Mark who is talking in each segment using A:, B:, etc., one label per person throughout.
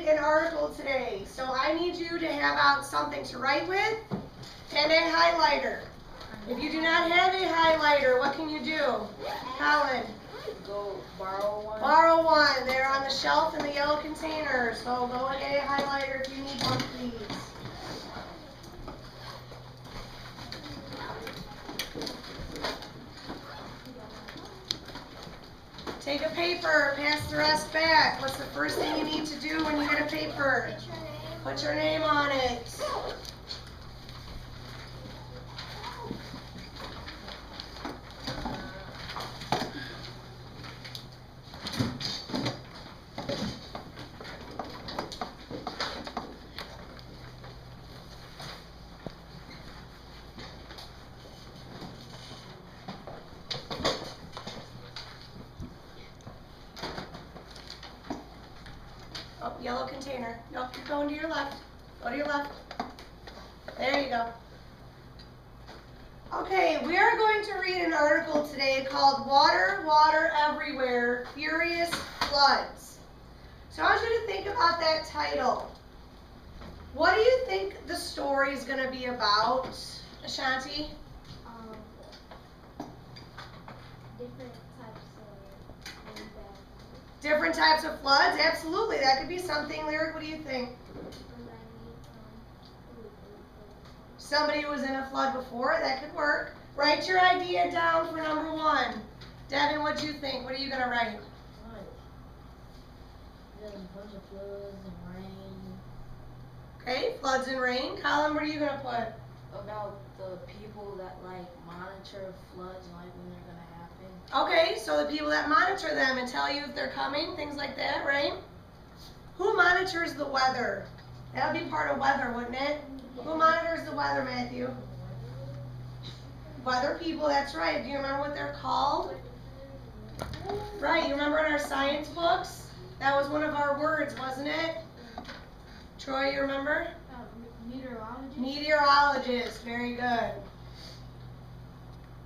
A: read an article today. So I need you to have out something to write with and a highlighter. If you do not have a highlighter, what can you do? Colin?
B: Go borrow one.
A: Borrow one. They're on the shelf in the yellow container. So go and get a highlighter if you need one, please. Take a paper, pass the rest back. What's the first thing you need to do when you get a paper? Put your name on it. Oh, yellow container. Nope, you're going to your left. Go to your left. There you go. Okay, we are going to read an article today called Water, Water Everywhere, Furious Floods. So I want you to think about that title. What do you think the story is going to be about, Ashanti?
C: Different types
A: Different types
C: of
A: of floods? Absolutely. That could be something. Lyric, what do you think? Somebody who was in a flood before? That could work. Write your idea down for number one. Devin, what do you think? What are you going to write?
B: There's a bunch of floods and rain.
A: Okay, floods and rain. Colin, what are you going to put?
B: About the people that monitor floods and when they're gonna happen.
A: Okay, so the people that monitor them and tell you if they're coming, things like that, right? Who monitors the weather? That would be part of weather, wouldn't it? Who monitors the weather, Matthew? Weather people, that's right. Do you remember what they're called? Right, you remember in our science books? That was one of our words, wasn't it? Troy, you remember?
C: meteorologists.
A: Meteorologist, very good.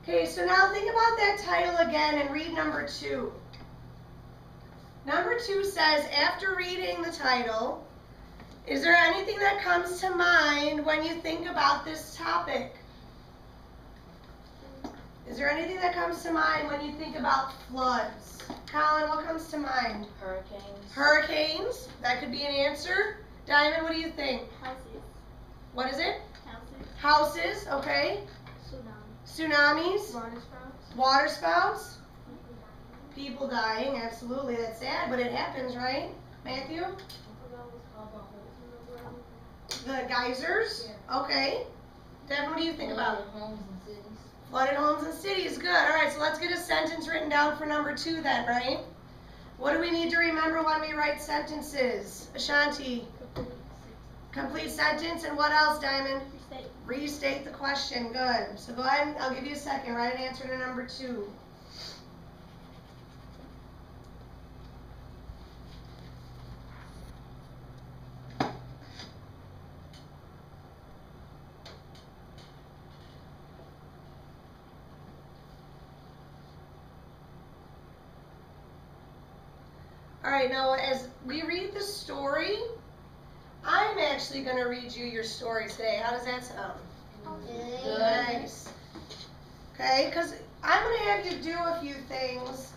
A: Okay, so now think about that title again and read number 2. Number 2 says, after reading the title, is there anything that comes to mind when you think about this topic? Is there anything that comes to mind when you think about floods? Colin, what comes to mind?
B: Hurricanes.
A: Hurricanes, that could be an answer. Diamond, what do you think?
C: Houses.
A: What is it?
C: Houses.
A: Houses, okay.
C: Tsunamis.
A: Tsunamis.
C: Water spouts.
A: Water spouts. People dying, absolutely. That's sad, but it happens, right? Matthew? The geysers? Okay. Devin, what do you think about?
B: Homes and cities.
A: Flooded homes and cities, good. All right, so let's get a sentence written down for number 2 then, right? What do we need to remember when we write sentences? Ashanti? Complete sentence, and what else, Diamond? Restate the question, good. So go ahead, I'll give you a second. Write an answer to number 2. All right, now as we read the story, I'm actually going to read you your story today. How does that sound?
B: Good.
A: Nice. Okay, because I'm going to have you do a few things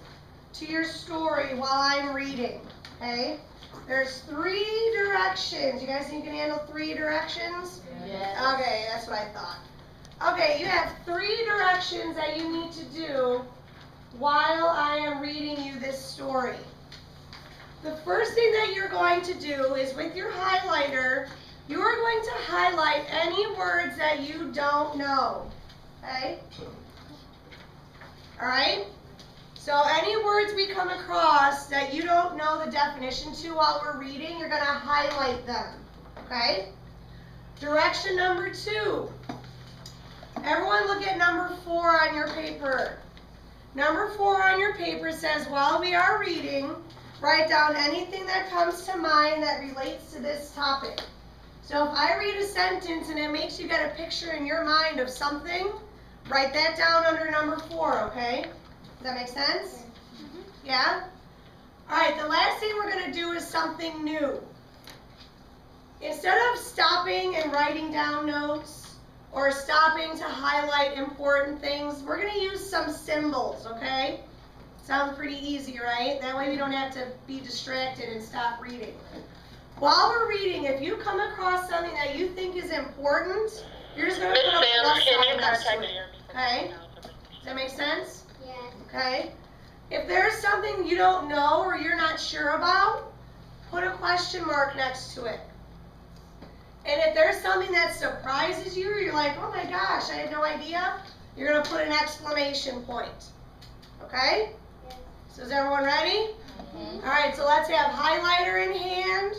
A: to your story while I'm reading, okay? There's 3 directions. You guys think you can handle 3 directions?
B: Yes.
A: Okay, that's what I thought. Okay, you have 3 directions that you need to do while I am reading you this story. The first thing that you're going to do is with your highlighter, you are going to highlight any words that you don't know, okay? All right? So any words we come across that you don't know the definition to while we're reading, you're going to highlight them, okay? Direction number 2. Everyone look at number 4 on your paper. Number 4 on your paper says, while we are reading, write down anything that comes to mind that relates to this topic. So if I read a sentence and it makes you get a picture in your mind of something, write that down under number 4, okay? Does that make sense? Yeah? All right, the last thing we're going to do is something new. instead of stopping and writing down notes or stopping to highlight important things, we're going to use some symbols, okay? Sounds pretty easy, right? That way we don't have to be distracted and stop reading. While we're reading, if you come across something that you think is important, you're just going to put a plus sign next to it, okay? Does that make sense?
C: Yes.
A: Okay? If there's something you don't know or you're not sure about, put a question mark next to it. And if there's something that surprises you, or you're like, oh my gosh, I had no idea, you're going to put an exclamation point. Okay?
C: Yes.
A: So is everyone ready?
B: Mhm.
A: All right, so let's have highlighter in hand.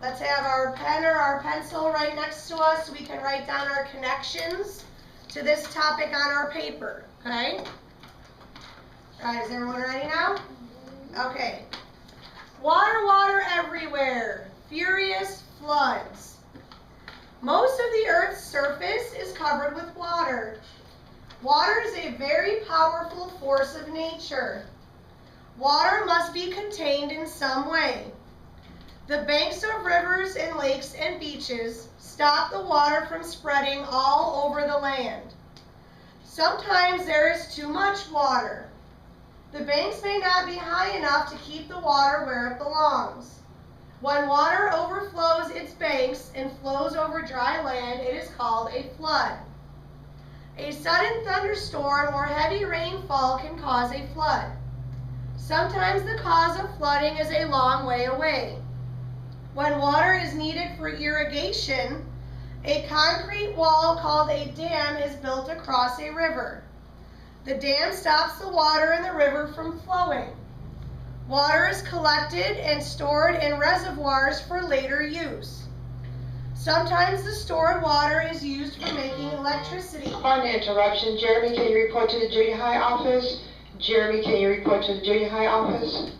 A: Let's have our pen or our pencil right next to us so we can write down our connections to this topic on our paper. Okay? All right, is everyone ready now? Okay. Water, water everywhere. Furious floods. Most of the Earth's surface is covered with water. Water is a very powerful force of nature. Water must be contained in some way. The banks of rivers and lakes and beaches stop the water from spreading all over the land. Sometimes there is too much water. The banks may not be high enough to keep the water where it belongs. When water overflows its banks and flows over dry land, it is called a flood. A sudden thunderstorm or heavy rainfall can cause a flood. Sometimes the cause of flooding is a long way away. When water is needed for irrigation, a concrete wall called a dam is built across a river. The dam stops the water in the river from flowing. Water is collected and stored in reservoirs for later use. Sometimes the stored water is used for making electricity.
D: Pardon the interruption. Jeremy, can you report to the junior high office? Jeremy, can you report to the junior high office?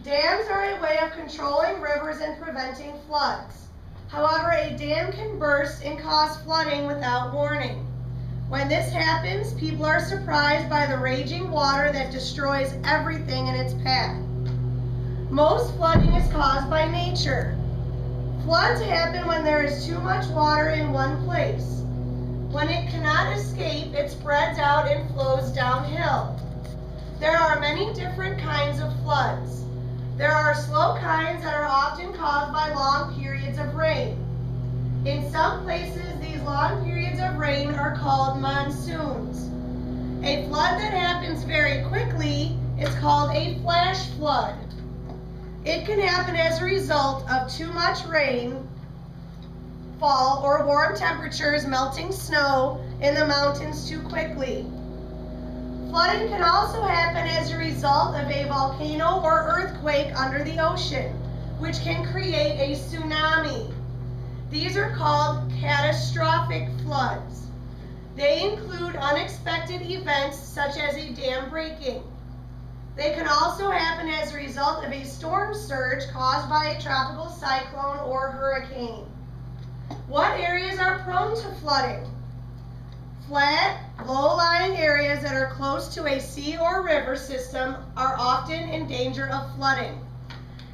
A: Dams are a way of controlling rivers and preventing floods. However, a dam can burst and cause flooding without warning. When this happens, people are surprised by the raging water that destroys everything in its path. Most flooding is caused by nature. Floods happen when there is too much water in one place. When it cannot escape, it spreads out and flows downhill. There are many different kinds of floods. There are slow kinds that are often caused by long periods of rain. In some places, these long periods of rain are called monsoons. A flood that happens very quickly is called a flash flood. It can happen as a result of too much rain fall or warm temperatures melting snow in the mountains too quickly. Flooding can also happen as a result of a volcano or earthquake under the ocean, which can create a tsunami. These are called catastrophic floods. They include unexpected events such as a dam breaking. They can also happen as a result of a storm surge caused by a tropical cyclone or hurricane. What areas are prone to flooding? Flat, low-lying areas that are close to a sea or river system are often in danger of flooding.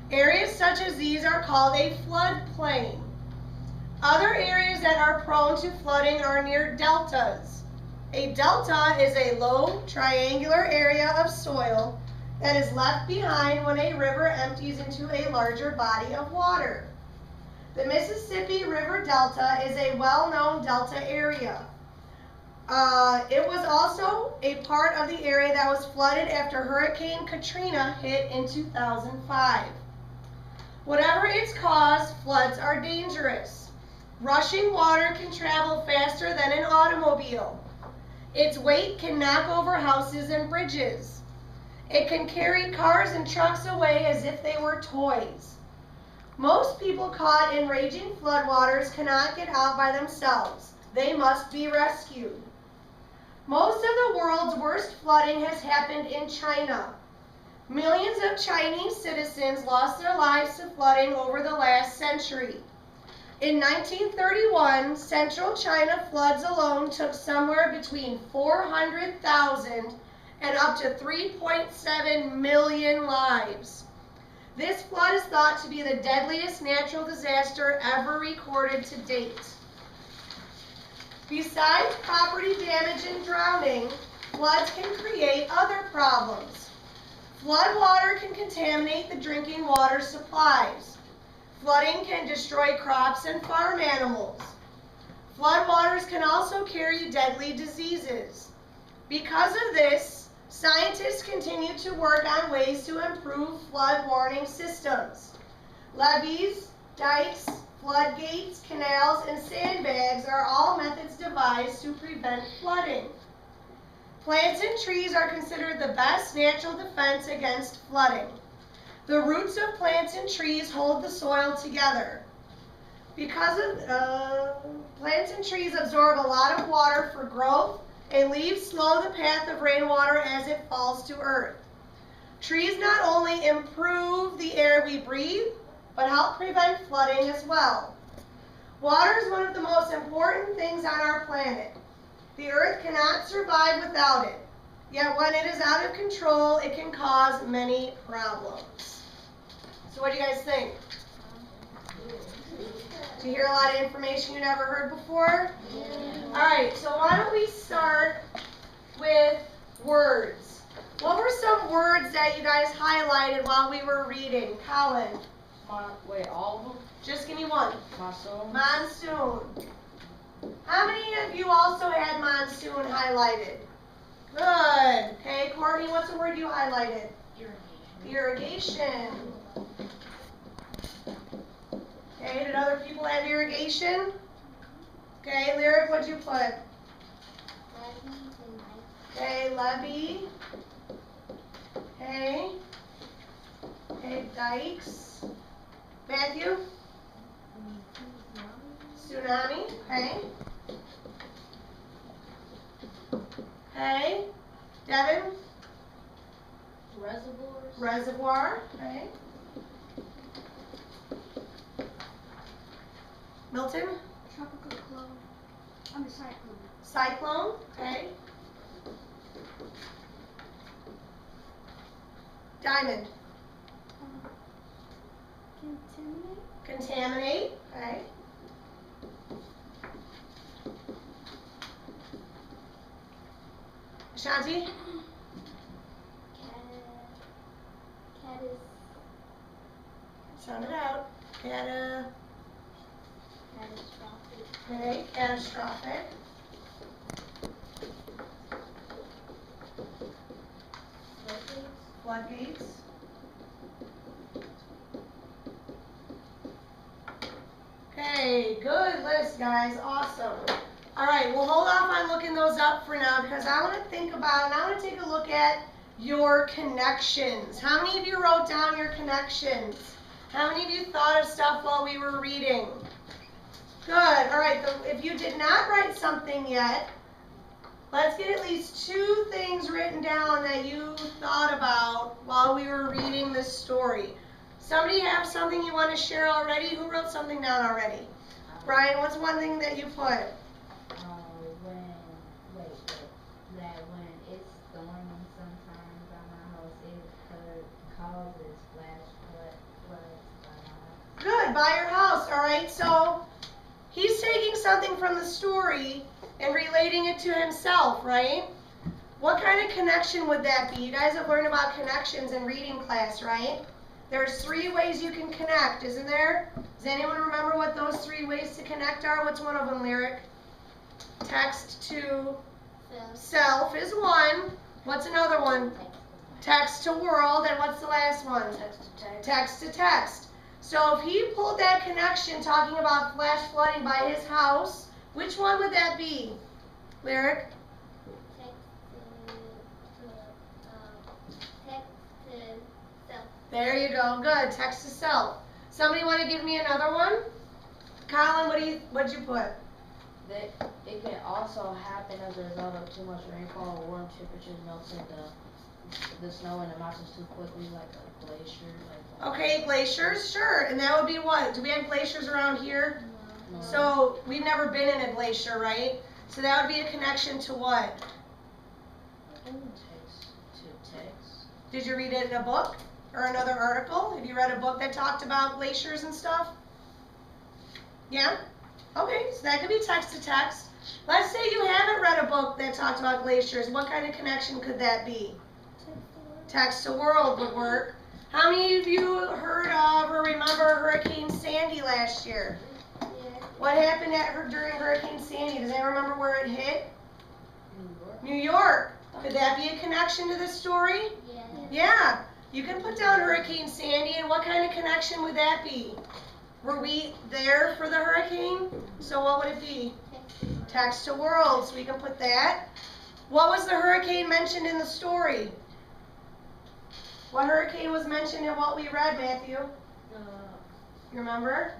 A: Areas such as these are called a floodplain. Other areas that are prone to flooding are near deltas. A delta is a low, triangular area of soil that is left behind when a river empties into a larger body of water. The Mississippi River Delta is a well-known delta area. It was also a part of the area that was flooded after Hurricane Katrina hit in 2005. Whatever its cause, floods are dangerous. Rushing water can travel faster than an automobile. Its weight can knock over houses and bridges. It can carry cars and trucks away as if they were toys. Most people caught in raging floodwaters cannot get out by themselves. They must be rescued. Most of the world's worst flooding has happened in China. Millions of Chinese citizens lost their lives to flooding over the last century. In 1931, central China floods alone took somewhere between 400,000 and up to 3.7 million lives. This flood is thought to be the deadliest natural disaster ever recorded to date. Besides property damage and drowning, floods can create other problems. Flood water can contaminate the drinking water supplies. Flooding can destroy crops and farm animals. Flood waters can also carry deadly diseases. Because of this, scientists continue to work on ways to improve flood warning systems. Levees, dikes, floodgates, canals, and sandbags are all methods devised to prevent flooding. Plants and trees are considered the best natural defense against flooding. The roots of plants and trees hold the soil together. Because plants and trees absorb a lot of water for growth, and leaves slow the path of rainwater as it falls to earth. Trees not only improve the air we breathe, but help prevent flooding as well. Water is one of the most important things on our planet. The earth cannot survive without it. Yet when it is out of control, it can cause many problems. So what do you guys think? Do you hear a lot of information you never heard before? Yeah. All right, so why don't we start with words. What were some words that you guys highlighted while we were reading? Colin?
B: Wait, all of them?
A: Just give me one.
B: Monsoon.
A: Monsoon. How many of you also had monsoon highlighted? Good. Okay, Courtney, what's the word you highlighted? Irrigation. Irrigation. Okay, did other people have irrigation? Okay, Lyric, what'd you put? Okay, levee. Okay. Okay, dikes. Matthew? Tsunami. Okay. Okay. Devin?
B: Reservoirs.
A: Reservoir. Okay. Milton?
C: Tropical cloud. I'm a cyclone.
A: Cyclone. Okay. Diamond?
C: Contaminate.
A: Contaminate. Okay. Ashanti? Sound it out.
C: Catastrophic.
A: Okay, catastrophic. Floodgates. Okay, good list, guys. Awesome. All right, we'll hold off on looking those up for now because I want to think about, and I want to take a look at your connections. How many of you wrote down your connections? How many of you thought of stuff while we were reading? Good. All right, if you did not write something yet, let's get at least 2 things written down that you thought about while we were reading this story. Somebody have something you want to share already? Who wrote something down already? Brian, what's one thing that you put?
E: When it's storming sometimes on my house, it causes flash floods.
A: Good, by your house, all right? So he's taking something from the story and relating it to himself, right? What kind of connection would that be? You guys have learned about connections in reading class, right? There's 3 ways you can connect, isn't there? Does anyone remember what those 3 ways to connect are? What's one of them, Lyric? Text to self is one. What's another one? Text to world. And what's the last one?
B: Text to text.
A: Text to text. So if he pulled that connection talking about flash flooding by his house, which one would that be? Lyric?
C: Text to self.
A: There you go. Good. Text to self. Somebody want to give me another one? Colin, what'd you put?
B: It can also happen as a result of too much rainfall or warm temperatures melting the snow in the mountains too quickly, like a glacier.
A: Okay, glaciers, sure. And that would be what? Do we have glaciers around here?
B: No.
A: So we've never been in a glacier, right? So that would be a connection to what?
B: Text to text.
A: Did you read it in a book? or another article? Have you read a book that talked about glaciers and stuff? Yeah? Okay, so that could be text to text. Let's say you haven't read a book that talked about glaciers. What kind of connection could that be? Text to world would work. How many of you heard of or remember Hurricane Sandy last year?
C: Yeah.
A: What happened during Hurricane Sandy? Does anyone remember where it hit?
B: New York.
A: New York. Could that be a connection to this story?
C: Yeah.
A: Yeah. You can put down Hurricane Sandy, and what kind of connection would that be? Were we there for the hurricane? So what would it be? Text to world, so we can put that. What was the hurricane mentioned in the story? What hurricane was mentioned in what we read, Matthew? You remember?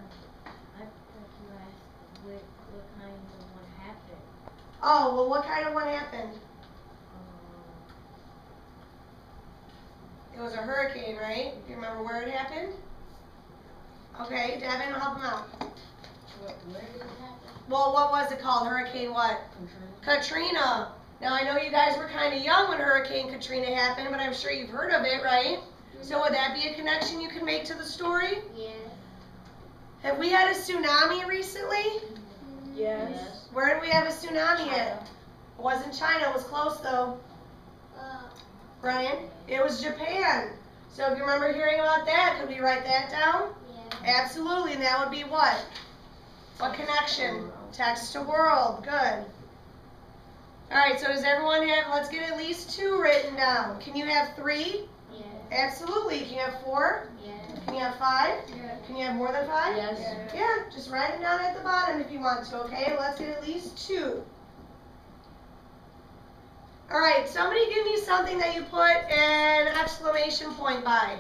E: I think you asked what kind of one happened.
A: Oh, well, what kind of one happened? It was a hurricane, right? You remember where it happened? Okay, Devin, help him out.
B: Where did it happen?
A: Well, what was it called? Hurricane what? Katrina. Now, I know you guys were kind of young when Hurricane Katrina happened, but I'm sure you've heard of it, right? So would that be a connection you can make to the story?
C: Yeah.
A: Have we had a tsunami recently?
B: Yes.
A: Where did we have a tsunami at? It wasn't China, it was close though. Brian? It was Japan. So if you remember hearing about that, could we write that down?
C: Yeah.
A: Absolutely, and that would be what? What connection? Text to world, good. Alright, so does everyone have, let's get at least 2 written down. Can you have 3?
C: Yeah.
A: Absolutely. Can you have 4?
C: Yeah.
A: Can you have 5?
C: Yeah.
A: Can you have more than 5?
B: Yes.
A: Yeah, just write it down at the bottom if you want to, okay? Let's get at least 2. Alright, somebody give me something that you put an exclamation point by.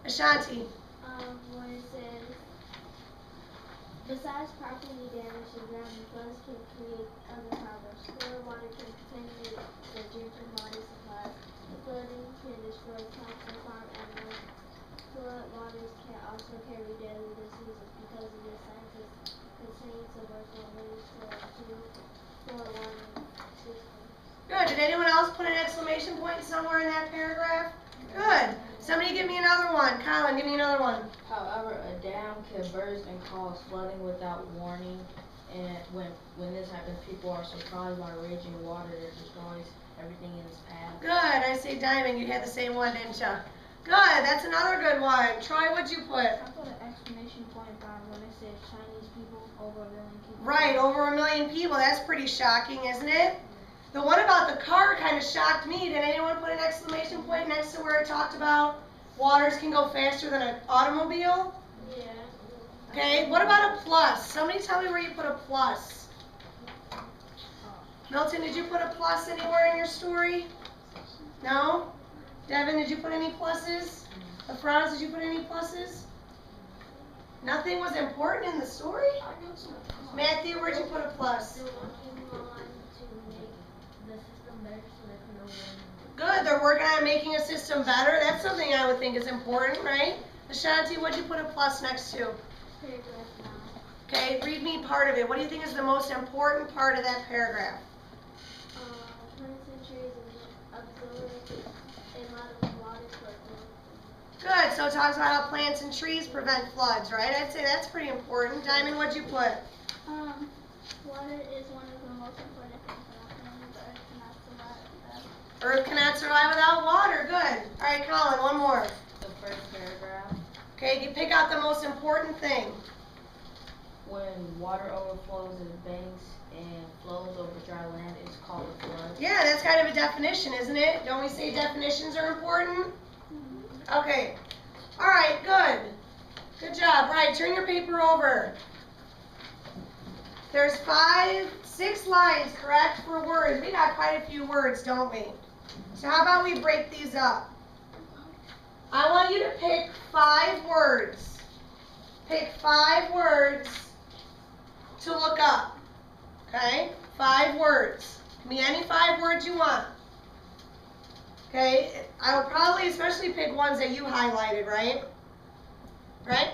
A: Ashanti.
C: When it says, besides property damage, the ground and floods can create other problems. Poor water can contaminate the drinking water supply. Flooding can destroy crops and farm animals. Flood waters can also carry deadly diseases because of this. Scientists continue to work on ways to improve flood water systems.
A: Good. Did anyone else put an exclamation point somewhere in that paragraph? Good. Somebody give me another one. Colin, give me another one.
B: However, a dam can burst and cause flooding without warning, and when this happens, people are surprised by raging water that destroys everything in its path.
A: Good. I say Diamond. You had the same one, didn't you? Good. That's another good one. Troy, what'd you put?
E: I put an exclamation point by when it says Chinese people, over 1 million people.
A: Right, over 1 million people. That's pretty shocking, isn't it? The one about the car kind of shocked me. Did anyone put an exclamation point next to where it talked about waters can go faster than an automobile?
C: Yeah.
A: Okay, what about a plus? Somebody tell me where you put a plus. Milton, did you put a plus anywhere in your story? No? Devin, did you put any pluses? Franz, did you put any pluses? Nothing was important in the story? Matthew, where'd you put a plus?
C: They're working on to make the system better so they can avoid.
A: Good, they're working on making a system better. That's something I would think is important, right? Ashanti, what'd you put a plus next to?
C: Paragraph 9.
A: Okay, read me part of it. What do you think is the most important part of that paragraph?
C: Plants and trees absorb a lot of water quickly.
A: Good, so it talks about how plants and trees prevent floods, right? I'd say that's pretty important. Diamond, what'd you put?
C: Water is one of the most important things on our planet. The earth cannot survive without.
A: Earth cannot survive without water. Good. All right, Colin, one more.
B: The first paragraph,
A: Okay, you pick out the most important thing.
B: when water overflows in banks and flows over dry land, it's called a flood.
A: Yeah, that's kind of a definition, isn't it? Don't we say definitions are important? Okay. All right, good. Good job. Right, turn your paper over. There's 6 lines, correct, for words. We got quite a few words, don't we? So how about we break these up? I want you to pick 5 words. Pick 5 words to look up. Okay? 5 words. Can be any 5 words you want. Okay? I will probably especially pick ones that you highlighted, right? Right?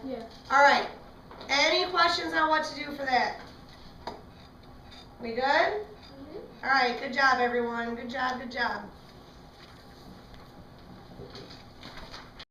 E: Yeah.
A: All right. Any questions on what to do for that? We good? All right. Good job, everyone. Good job. Good job.